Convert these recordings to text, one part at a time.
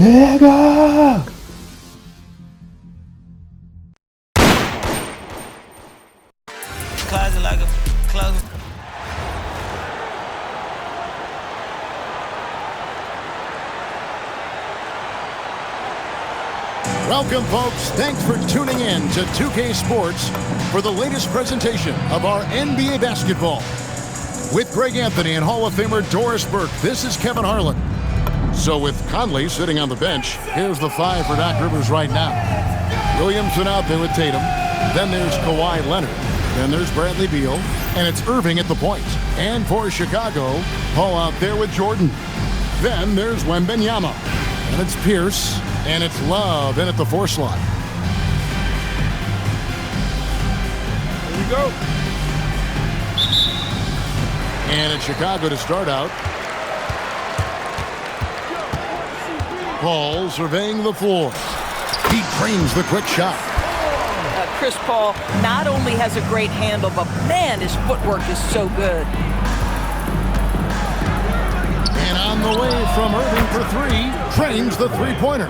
Nigga! Closet like a closet. Welcome, folks. Thanks for tuning in to 2K Sports for the latest presentation of our NBA basketball. With Greg Anthony and Hall of Famer Doris Burke, this is Kevin Harlan. So with Conley sitting on the bench, here's the five for Doc Rivers right now. Williamson out there with Tatum. Then there's Kawhi Leonard. Then there's Bradley Beal. And it's Irving at the point. And for Chicago, Paul out there with Jordan. Then there's Wembanyama. And it's Pierce. And it's Love in at the 4 slot. Here we go. And it's Chicago to start out. Paul surveying the floor. He trains the quick shot. Chris Paul not only has a great handle, but man, his footwork is so good. And on the way from Irving for 3, trains the three-pointer.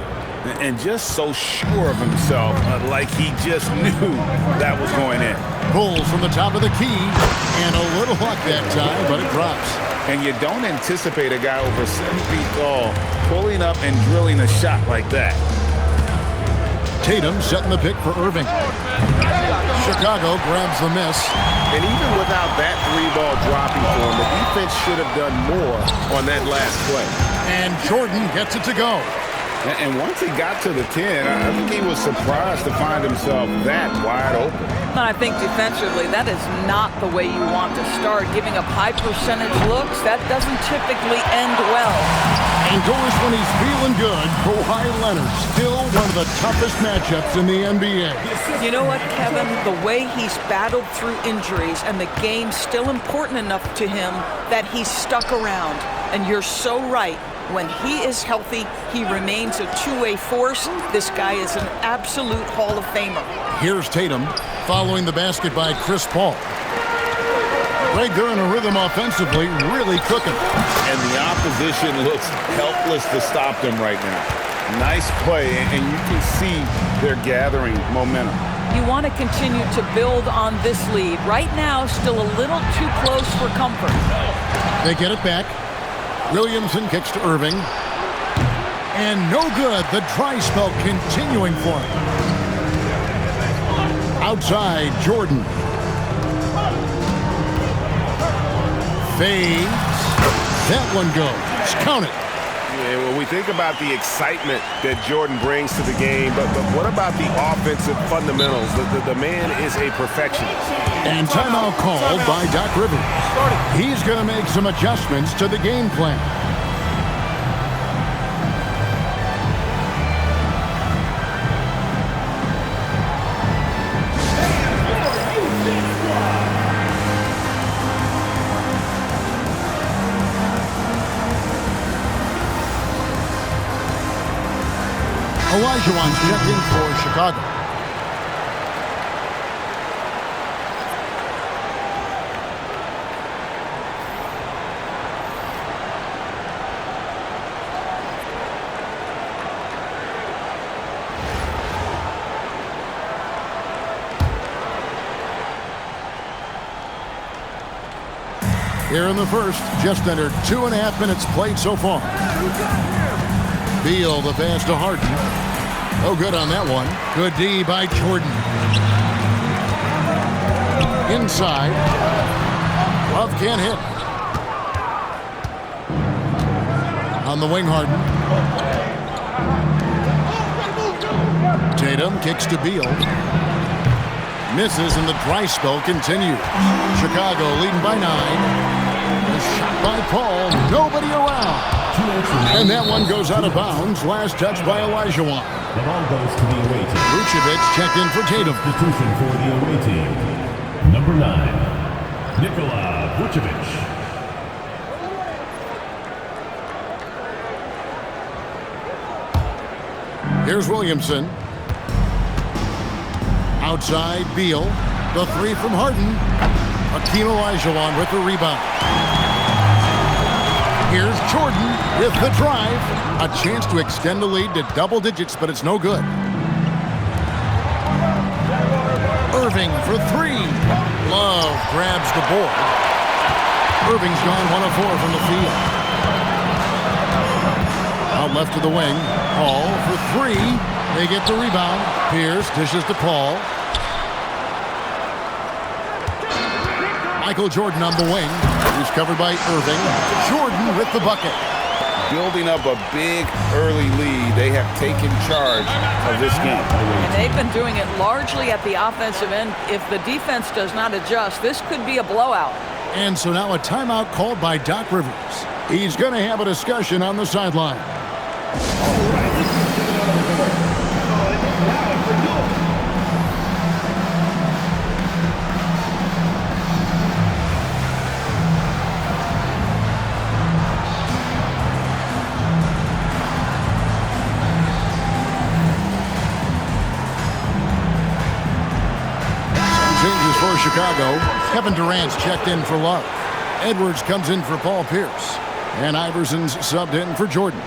And just so sure of himself, like he just knew that was going in. Pulls from the top of the key, and a little luck that time, but it drops. And you don't anticipate a guy over 7 feet tall pulling up and drilling a shot like that. Tatum setting the pick for Irving. Chicago grabs the miss. And even without that 3-ball dropping for him, the defense should have done more on that last play. And Jordan gets it to go. And once he got to the 10, I think he was surprised to find himself that wide open. And I think defensively, that is not the way you want to start. Giving up high percentage looks, that doesn't typically end well. And Doris, when he's feeling good, Kawhi Leonard, still one of the toughest matchups in the NBA. You know what, Kevin? The way he's battled through injuries and the game's still important enough to him that he's stuck around. And you're so right. When he is healthy, he remains a two-way force. This guy is an absolute Hall of Famer. Here's Tatum following the basket by Chris Paul. Greg, they're in a rhythm offensively, really cooking. And the opposition looks helpless to stop them right now. Nice play, and you can see they're gathering momentum. You want to continue to build on this lead. Right now, still a little too close for comfort. They get it back. Williamson kicks to Irving. And no good. The dry spell continuing for him. Outside, Jordan. Fades. That one goes. Count it. Yeah, when we think about the excitement that Jordan brings to the game, but what about the offensive fundamentals? The man is a perfectionist. And timeout called by Doc Rivers. He's going to make some adjustments to the game plan. Olajuwon's checked in for Chicago. Here in the first, just under 2.5 minutes played so far. Beal, the pass to Harden. Oh, good on that one. Good D by Jordan. Inside. Love can't hit. On the wing, Harden. Tatum kicks to Beal. Misses, and the dry spell continues. Chicago leading by 9. A shot by Paul. Nobody around. And that one goes out of bounds. Last touch by Olajuwon. The ball goes to the away team. Vucevic checked in for Tatum. Substitution for the away team. Number 9, Nikola Vucevic. Here's Williamson. Outside, Beal. The 3 from Harden. Hakeem Olajuwon with the rebound. Here's Jordan with the drive. A chance to extend the lead to double digits, but it's no good. Irving for three. Love grabs the board. Irving's gone 1 of 4 from the field. Out left to the wing. Paul for three. They get the rebound. Pierce dishes to Paul. Michael Jordan on the wing. He's covered by Irving. Jordan with the bucket. Building up a big early lead. They have taken charge of this game. And they've been doing it largely at the offensive end. If the defense does not adjust, this could be a blowout. And so now a timeout called by Doc Rivers. He's going to have a discussion on the sideline. For Chicago, Kevin Durant's checked in for Love. Edwards comes in for Paul Pierce. And Iverson's subbed in for Jordan.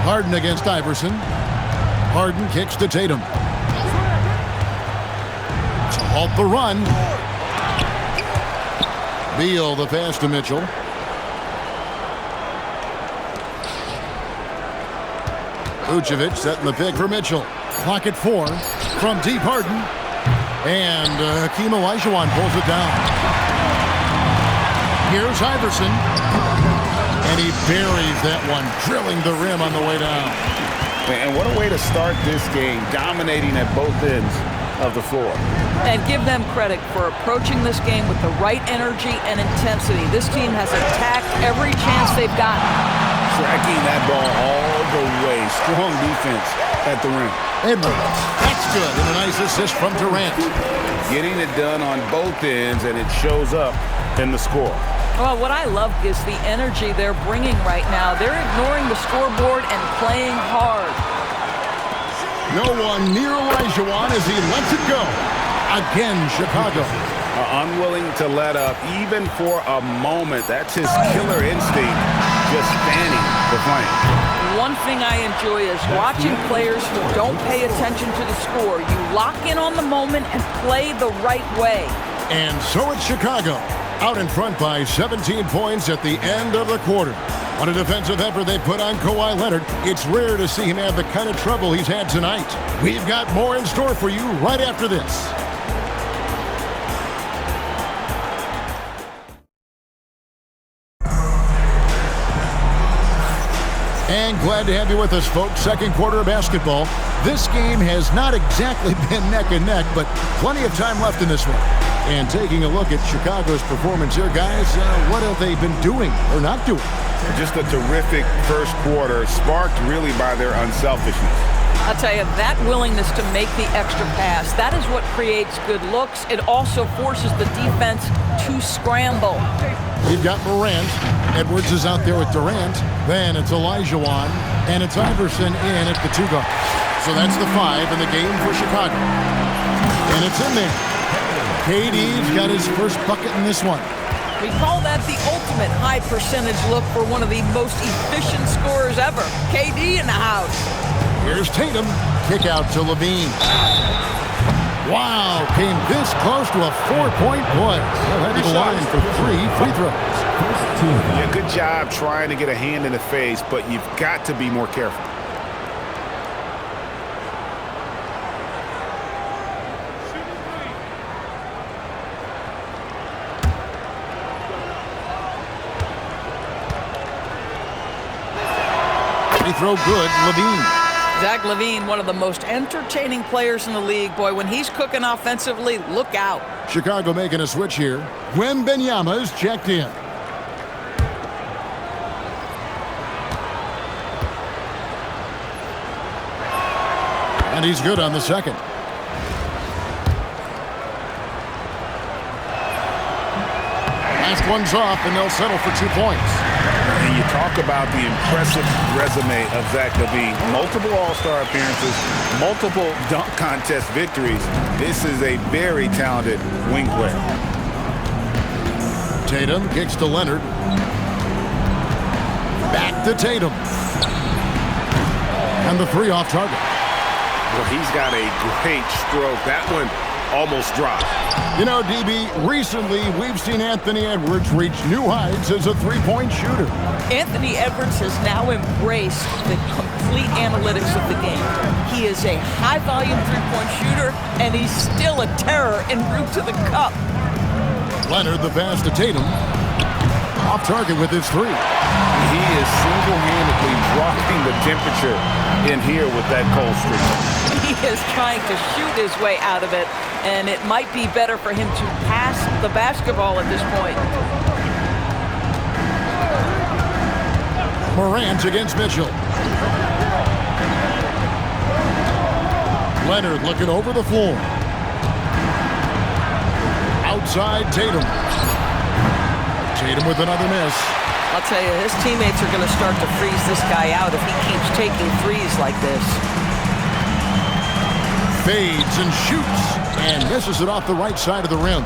Harden against Iverson. Harden kicks to Tatum. Halt the run. Beal the pass to Mitchell. Vucevic setting the pick for Mitchell. Clock at 4 from deep Harden. And Hakeem Olajuwon pulls it down. Here's Iverson. And he buries that one, drilling the rim on the way down. And what a way to start this game, dominating at both ends of the floor. And give them credit for approaching this game with the right energy and intensity. This team has attacked every chance they've gotten. Tracking that ball all the way. Strong defense at the rim. Edwards, that's good. And a nice assist from Durant. Getting it done on both ends, and it shows up in the score. Well, what I love is the energy they're bringing right now. They're ignoring the scoreboard and playing hard. No one near Olajuwon as he lets it go. Again, Chicago. Unwilling to let up, even for a moment. That's his killer instinct, just fanning the flame. One thing I enjoy is watching players who don't pay attention to the score. You lock in on the moment and play the right way. And so it's Chicago, out in front by 17 points at the end of the quarter. On a defensive effort they put on Kawhi Leonard, it's rare to see him have the kind of trouble he's had tonight. We've got more in store for you right after this. And glad to have you with us, folks. Second quarter of basketball. This game has not exactly been neck and neck, but plenty of time left in this one. And taking a look at Chicago's performance here, guys, what have they been doing or not doing? Just a terrific first quarter, sparked really by their unselfishness. I'll tell you, that willingness to make the extra pass, that is what creates good looks. It also forces the defense to scramble. You've got Morant. Edwards is out there with Durant. Then it's Olajuwon. And it's Iverson in at the 2 guard. So that's the 5 in the game for Chicago. And it's in there. KD's got his first bucket in this one. We call that the ultimate high percentage look for one of the most efficient scorers ever. KD in the house. Here's Tatum. Kick out to Levine. Wow, came this close to a 4-point play. He'll head to the line for 3 free throws. Yeah, good job trying to get a hand in the face, but you've got to be more careful. Free throw good, Levine. Zach LaVine, one of the most entertaining players in the league. Boy, when he's cooking offensively, look out. Chicago making a switch here. Wembanyama's checked in. And he's good on the second. Last one's off, and they'll settle for 2 points. And you talk about the impressive resume of Zach LaVine. Multiple All-Star appearances, multiple dunk contest victories. This is a very talented wing player. Tatum kicks to Leonard. Back to Tatum. And the three off target. Well, he's got a great stroke. That one almost dropped. You know, DB, recently we've seen Anthony Edwards reach new heights as a three-point shooter. Anthony Edwards has now embraced the complete analytics of the game. He is a high-volume three-point shooter, and he's still a terror en route to the cup. Leonard, the pass to Tatum. Off target with his three. He is single-handedly dropping the temperature in here with that cold streak. He is trying to shoot his way out of it, and it might be better for him to pass the basketball at this point. Morant against Mitchell. Leonard looking over the floor. Outside Tatum. Tatum with another miss. I'll tell you, his teammates are going to start to freeze this guy out if he keeps taking threes like this. Fades and shoots and misses it off the right side of the rim.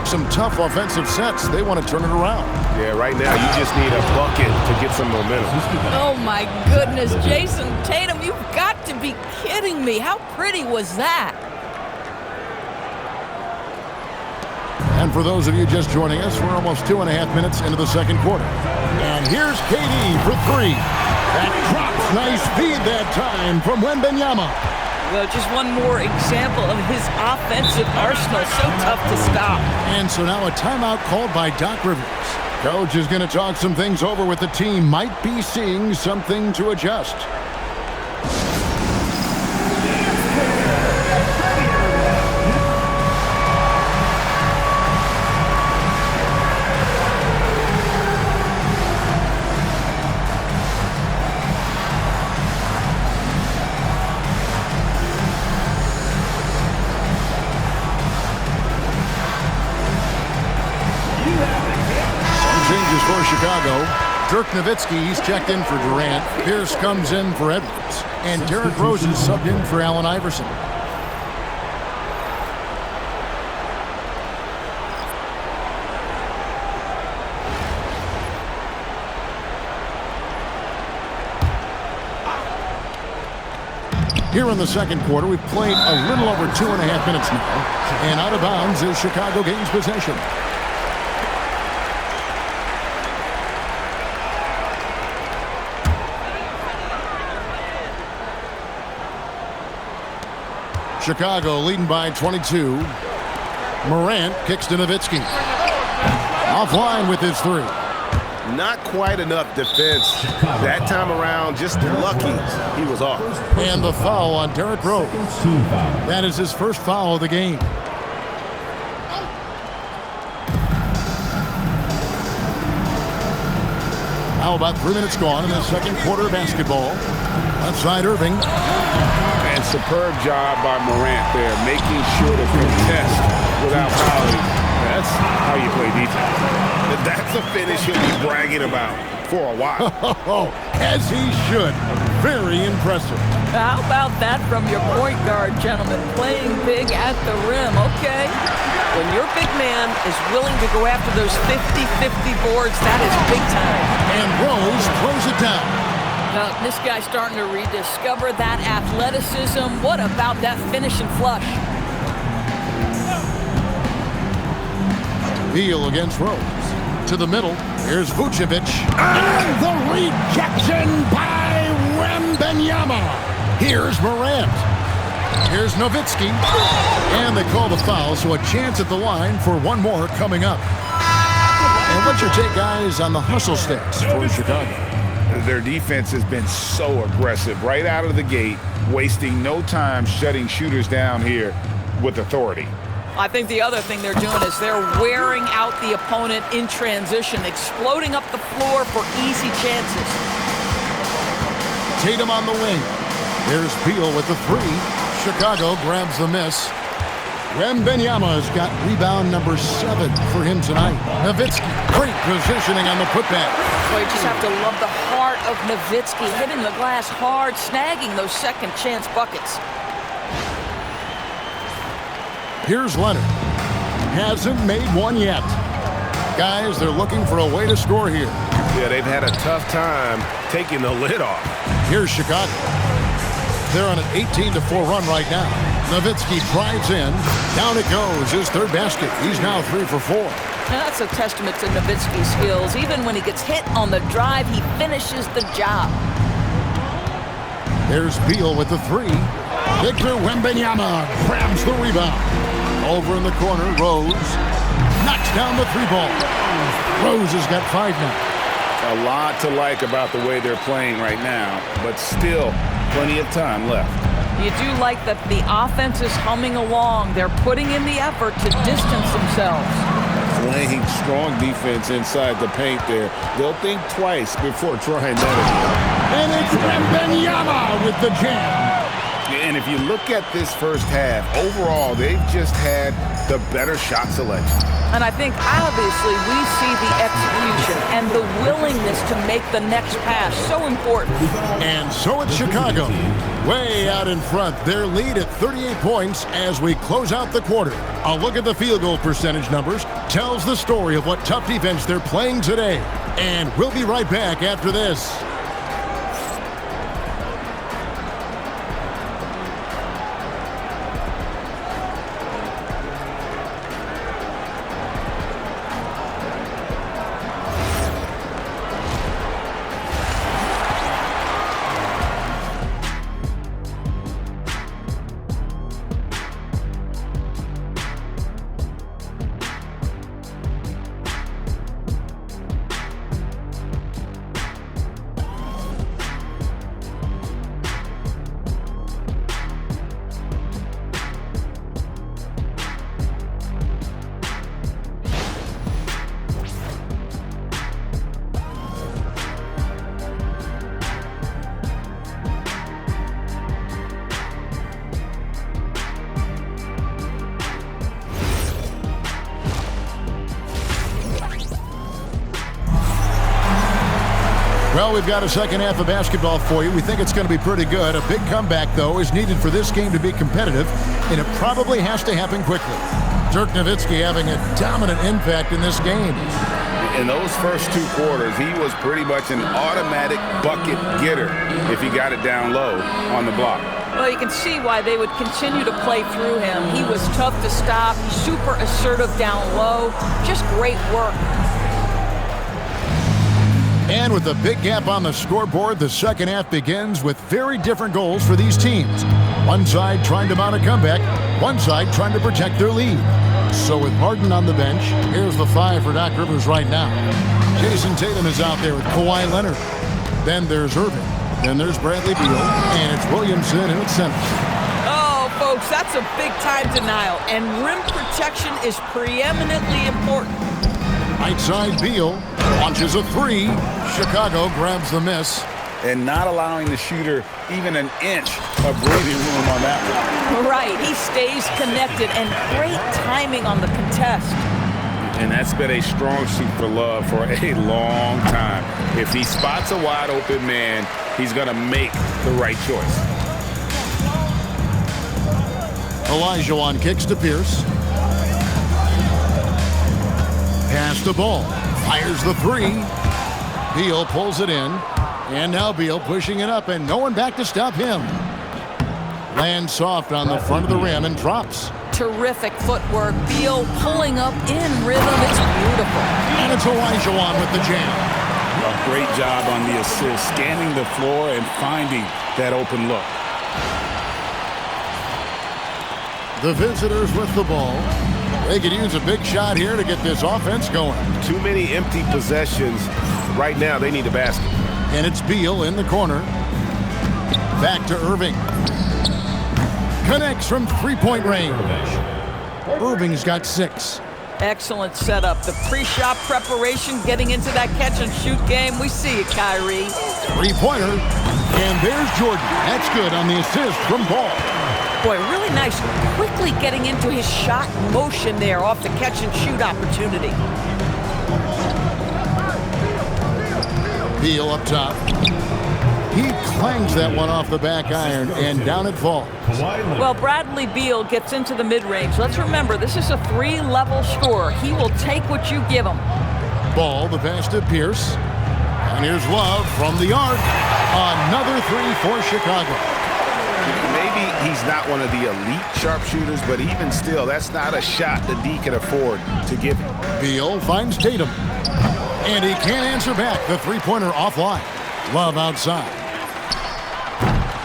Some tough offensive sets. They want to turn it around. Yeah, right now you just need a bucket to get some momentum. Oh my goodness, Jason Tatum, you've got to be kidding me. How pretty was that? And for those of you just joining us, we're almost 2.5 minutes into the second quarter. And here's KD for three. That drops. Nice feed that time from Wembanyama. Well, just one more example of his offensive arsenal. So tough to stop. And so now a timeout called by Doc Rivers. Coach is going to talk some things over with the team. Might be seeing something to adjust. Changes for Chicago. Dirk Nowitzki, he's checked in for Durant. Pierce comes in for Edwards. And Derrick Rose is subbed in for Allen Iverson. Here in the second quarter, we've played a little over 2.5 minutes now. And out of bounds as Chicago gains possession. Chicago leading by 22. Morant kicks to Nowitzki. Offline with his three. Not quite enough defense that time around. Just lucky he was off. And the foul on Derrick Rose. That is his first foul of the game. How about 3 minutes gone in the second quarter of basketball? Left side Irving. And superb job by Morant there, making sure to contest without fouling. That's how you play defense. That's a finish he'll be bragging about for a while. As he should. Very impressive. How about that from your point guard, gentlemen? Playing big at the rim, okay? When your big man is willing to go after those 50-50 boards, that is big time. And Rose throws it down. This guy's starting to rediscover that athleticism. What about that finishing flush? Beal against Rose. To the middle. Here's Vucevic. And the rejection by Wembanyama. Here's Morant. Here's Nowitzki. And they call the foul, so a chance at the line for one more coming up. And what's your take, guys, on the hustle stats for Chicago? Their defense has been so aggressive right out of the gate, wasting no time shutting shooters down here with authority. I think the other thing they're doing is they're wearing out the opponent in transition, exploding up the floor for easy chances. Tatum on the wing. There's Beal with the three. Chicago grabs the miss. Wembanyama's got rebound number 7 for him tonight. Nowitzki, great positioning on the putback. Well, you just have to love the heart of Nowitzki, hitting the glass hard, snagging those second chance buckets. Here's Leonard. Hasn't made one yet. Guys, they're looking for a way to score here. Yeah, they've had a tough time taking the lid off. Here's Chicago. They're on an 18-4 run right now. Nowitzki drives in. Down it goes. His third basket. He's now 3 for 4. That's a testament to Nowitzki's skills. Even when he gets hit on the drive, he finishes the job. There's Beal with the 3. Victor Wembanyama grabs the rebound. Over in the corner, Rose knocks down the 3-ball. Rose has got 5 now. A lot to like about the way they're playing right now, but still plenty of time left. You do like that the offense is humming along. They're putting in the effort to distance themselves. Playing strong defense inside the paint there. They'll think twice before trying that again. And it's Wembanyama with the jam. And if you look at this first half, overall, they've just had the better shot selection. And I think, obviously, we see the execution and the willingness to make the next pass so important. And so it's Chicago, way out in front. Their lead at 38 points as we close out the quarter. A look at the field goal percentage numbers tells the story of what tough defense they're playing today. And we'll be right back after this. Well, we've got a second half of basketball for you. We think it's going to be pretty good. A big comeback, though, is needed for this game to be competitive, and it probably has to happen quickly. Dirk Nowitzki having a dominant impact in this game. In those first 2 quarters, he was pretty much an automatic bucket getter if he got it down low on the block. Well, you can see why they would continue to play through him. He was tough to stop, super assertive down low, just great work. And with a big gap on the scoreboard, the second half begins with very different goals for these teams. One side trying to mount a comeback, one side trying to protect their lead. So with Harden on the bench, here's the 5 for Doc Rivers right now. Jason Tatum is out there with Kawhi Leonard. Then there's Irving. Then there's Bradley Beal. And it's Williamson in at center. Oh, folks, that's a big-time denial. And rim protection is preeminently important. Right side, Beal launches a 3. Chicago grabs the miss. And not allowing the shooter even an inch of breathing room on that one. Right, he stays connected, and great timing on the contest. And that's been a strong suit for Love for a long time. If he spots a wide open man, he's going to make the right choice. Olajuwon kicks to Pierce. Pass the ball. Fires the 3. Beal pulls it in. And now Beal pushing it up, and no one back to stop him. Lands soft on the front of the rim and drops. Terrific footwork. Beal pulling up in rhythm. It's beautiful. And it's Olajuwon with the jam. A great job on the assist, scanning the floor and finding that open look. The visitors with the ball. They could use a big shot here to get this offense going. Too many empty possessions. Right now, they need a basket. And it's Beal in the corner. Back to Irving. Connects from three-point range. Irving's got 6. Excellent setup. The pre-shot preparation, getting into that catch-and-shoot game. We see it, Kyrie. Three-pointer. And there's Jordan. That's good on the assist from Ball. Boy, really nice. Quickly getting into his shot motion there off the catch and shoot opportunity. Beal up top. He clangs that one off the back iron, and down it falls. Well, Bradley Beal gets into the mid-range. Let's remember, this is a 3-level score. He will take what you give him. Ball, the pass to Pierce. And here's Love from the arc. Another three for Chicago. Maybe he's not one of the elite sharpshooters, but even still, that's not a shot that D can afford to give him. Beal finds Tatum. And he can't answer back. The three-pointer offline. Love outside.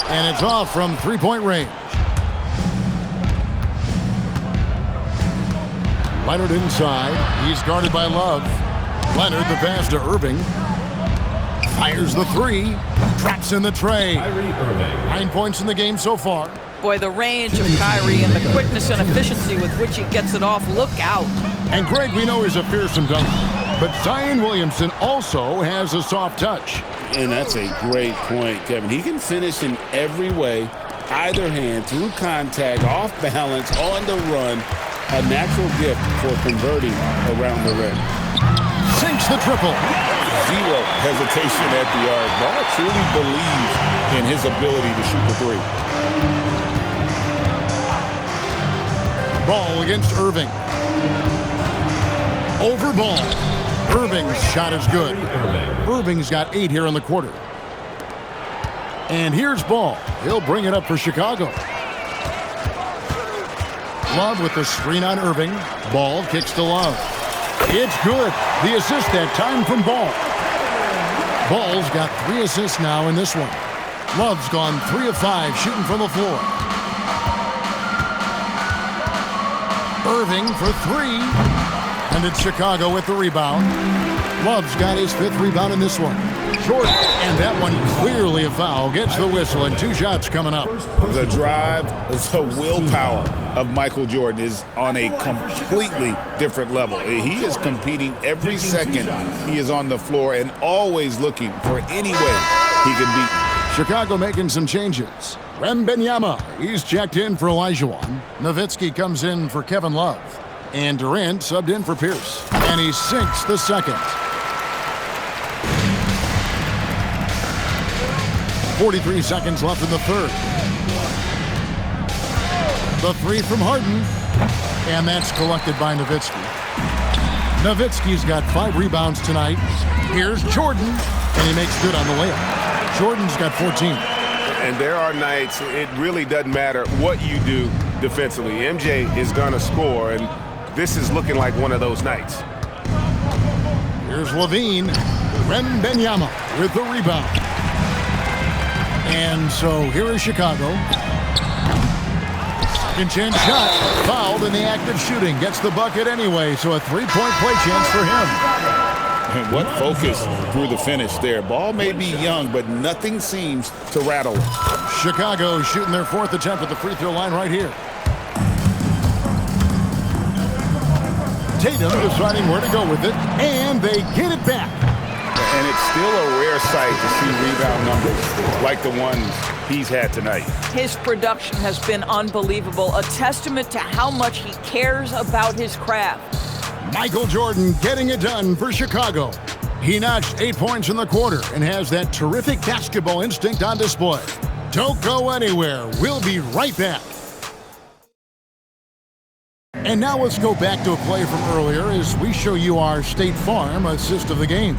And it's off from three-point range. Leonard inside. He's guarded by Love. Leonard, the pass to Irving. Fires the three. Traps in the tray. 9 points in the game so far. Boy, the range of Kyrie and the quickness and efficiency with which he gets it off. Look out. And Greg, we know he's a fearsome dunker. But Zion Williamson also has a soft touch. And that's a great point, Kevin. He can finish in every way, either hand, through contact, off balance, on the run. A natural gift for converting around the rim. Sinks the triple. Zero hesitation at the arc. Ball truly believes in his ability to shoot the three. Ball against Irving. Over Ball. Irving's shot is good. Irving's got 8 here in the quarter. And here's Ball. He'll bring it up for Chicago. Love with the screen on Irving. Ball kicks to Love. It's good. The assist that time from Ball. Ball's got 3 assists now in this one. Love's gone 3 of 5 shooting from the floor. Irving for 3. And it's Chicago with the rebound. Love's got his 5th rebound in this one. Short, and that one clearly a foul. Gets the whistle, and 2 shots coming up. The drive, the willpower of Michael Jordan is on a completely different level. He is competing every second he is on the floor and always looking for any way he can beat. Chicago making some changes. Wembanyama, he's checked in for Olajuwon. Nowitzki comes in for Kevin Love. And Durant subbed in for Pierce. And he sinks the second. 43 seconds left in the third. The three from Harden. And that's collected by Nowitzki. Nowitzki's got 5 rebounds tonight. Here's Jordan. And he makes good on the layup. Jordan's got 14. And there are nights, it really doesn't matter what you do defensively. MJ is going to score, and this is looking like one of those nights. Here's Levine. Wembanyama with the rebound. And so here is Chicago. Second chance shot. Fouled in the act of shooting. Gets the bucket anyway, so a 3-point play chance for him. And what focus through the finish there. Ball may be young, but nothing seems to rattle. Chicago shooting their 4th attempt at the free throw line right here. Tatum deciding where to go with it, and they get it back. And it's still a rare sight to see rebound numbers like the ones he's had tonight. His production has been unbelievable, a testament to how much he cares about his craft. Michael Jordan getting it done for Chicago. He notched 8 points in the quarter and has that terrific basketball instinct on display. Don't go anywhere. We'll be right back. And now let's go back to a play from earlier as we show you our State Farm assist of the game.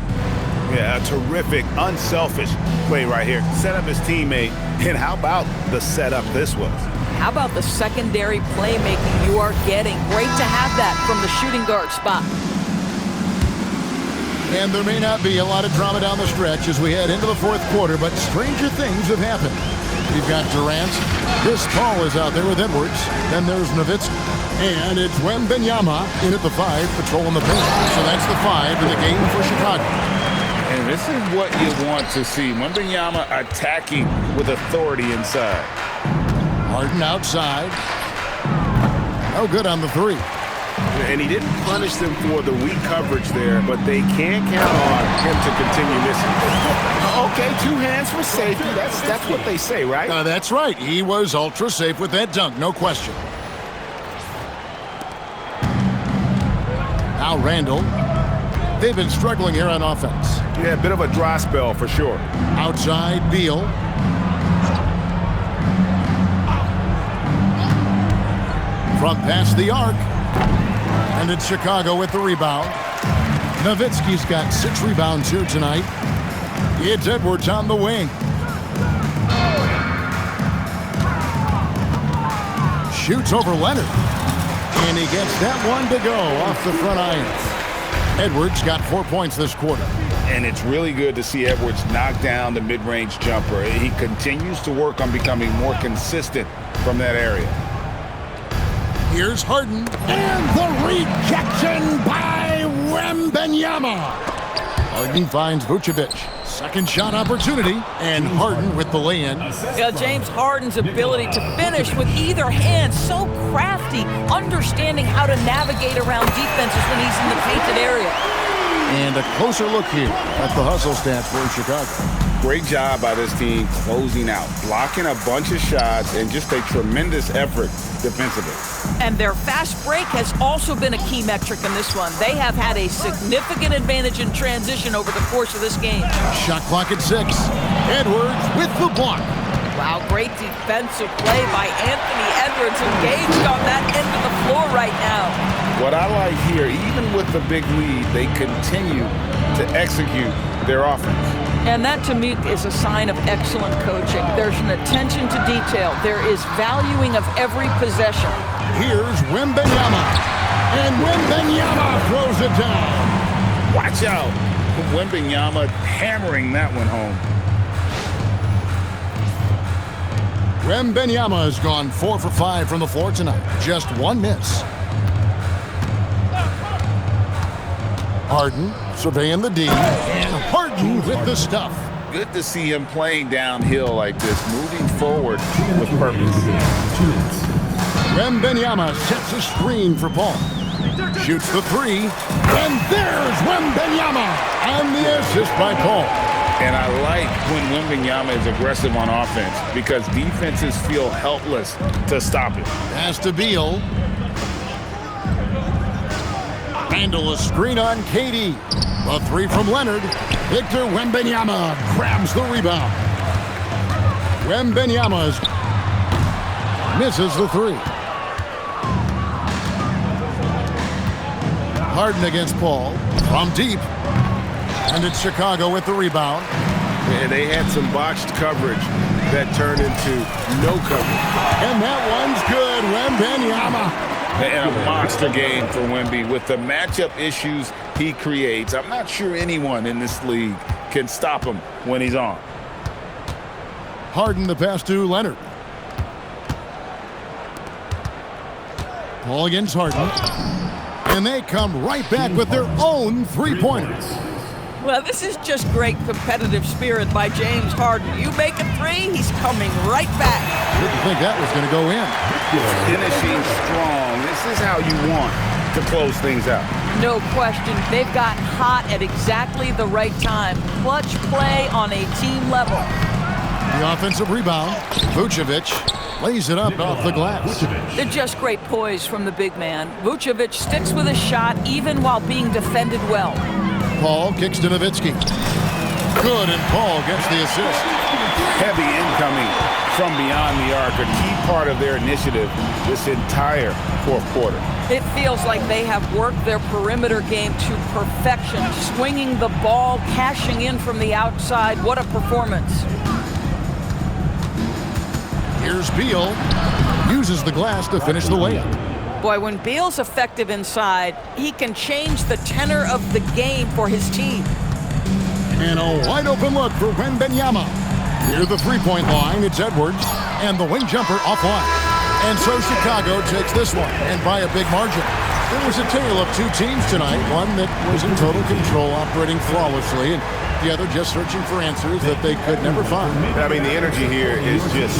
Yeah, a terrific, unselfish play right here. Set up his teammate, and how about the setup this was? How about the secondary playmaking you are getting? Great to have that from the shooting guard spot. And there may not be a lot of drama down the stretch as we head into the 4th quarter, but stranger things have happened. We've got Durant. Chris Paul is out there with Edwards. Then there's Nowitzki. And it's Wembanyama in at the 5, patrolling the paint. So that's the 5 in the game for Chicago. And this is what you want to see. Wembanyama attacking with authority inside. Harden outside. No good on the 3. And he didn't punish them for the weak coverage there, but they can't count on him to continue missing. Okay, 2 hands for safety. That's what they say, right? That's right. He was ultra safe with that dunk, no question. Now Randall. They've been struggling here on offense. Yeah, a bit of a dry spell for sure. Outside, Beal. From past the arc. And it's Chicago with the rebound. Nowitzki's got 6 rebounds here tonight. It's Edwards on the wing. Shoots over Leonard. And he gets that one to go off the front iron. Edwards got 4 points this quarter. And it's really good to see Edwards knock down the mid-range jumper. He continues to work on becoming more consistent from that area. Here's Harden. And the rejection by Wembanyama. Harden finds Vucevic. Second shot opportunity. And Harden with the lay-in. Yeah, James Harden's ability to finish with either hand, so crafty, understanding how to navigate around defenses when he's in the painted area. And a closer look here at the hustle stats for Chicago. Great job by this team closing out, blocking a bunch of shots, and just a tremendous effort defensively. And their fast break has also been a key metric in this one. They have had a significant advantage in transition over the course of this game. Shot clock at 6. Edwards with the block. Wow, great defensive play by Anthony Edwards, engaged on that end of the floor right now. What I like here, even with the big lead, they continue to execute their offense. And that, to me, is a sign of excellent coaching. There's an attention to detail. There is valuing of every possession. Here's Wembanyama. And Wembanyama throws it down. Watch out. Wembanyama hammering that one home. Wembanyama has gone 4 for 5 from the floor tonight. Just 1 miss. Harden surveying the D. And Harden with the stuff. Good to see him playing downhill like this, moving forward with purpose. Wembanyama sets a screen for Paul. Shoots the 3. And there's Wembanyama. And the assist by Paul. And I like when Wembanyama is aggressive on offense because defenses feel helpless to stop him. Pass to Beal. Randall a screen on KD. A 3 from Leonard. Victor Wembanyama grabs the rebound. Wembanyama misses the 3. Harden against Paul from deep. And it's Chicago with the rebound. And they had some botched coverage that turned into no coverage. And that one's good. Wembanyama. And a monster game for Wemby. With the matchup issues he creates, I'm not sure anyone in this league can stop him when he's on. Harden the pass to Leonard. Paul against Harden. And they come right back with their own 3-pointers. Well, this is just great competitive spirit by James Harden. You make a 3, he's coming right back. Didn't think that was going to go in. Finishing strong. This is how you want to close things out. No question. They've got hot at exactly the right time. Clutch play on a team level. The offensive rebound. Vucevic lays it up off the glass. They're just great poise from the big man. Vucevic sticks with his shot even while being defended well. Paul kicks to Nowitzki. Good, and Paul gets the assist. Heavy incoming from beyond the arc, a key part of their initiative this entire fourth quarter. It feels like they have worked their perimeter game to perfection, swinging the ball, cashing in from the outside. What a performance. Here's Beal. Uses the glass to finish the layup. Boy, when Beal's effective inside, he can change the tenor of the game for his team. And a wide open look for Wembanyama. Near the 3-point line, it's Edwards. And the wing jumper offline. And so Chicago takes this one, and by a big margin. There was a tale of two teams tonight, one that was in total control, operating flawlessly, and the other just searching for answers that they could never find. I mean, the energy here is just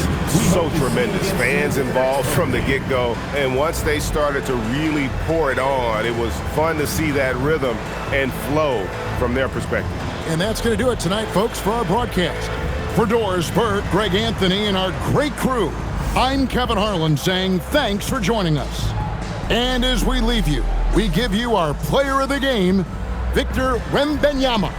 so tremendous. Fans involved from the get-go, and once they started to really pour it on, it was fun to see that rhythm and flow from their perspective. And that's going to do it tonight, folks, for our broadcast. For Doris Burke, Greg Anthony, and our great crew, I'm Kevin Harlan saying thanks for joining us. And as we leave you, we give you our player of the game, Victor Wembanyama.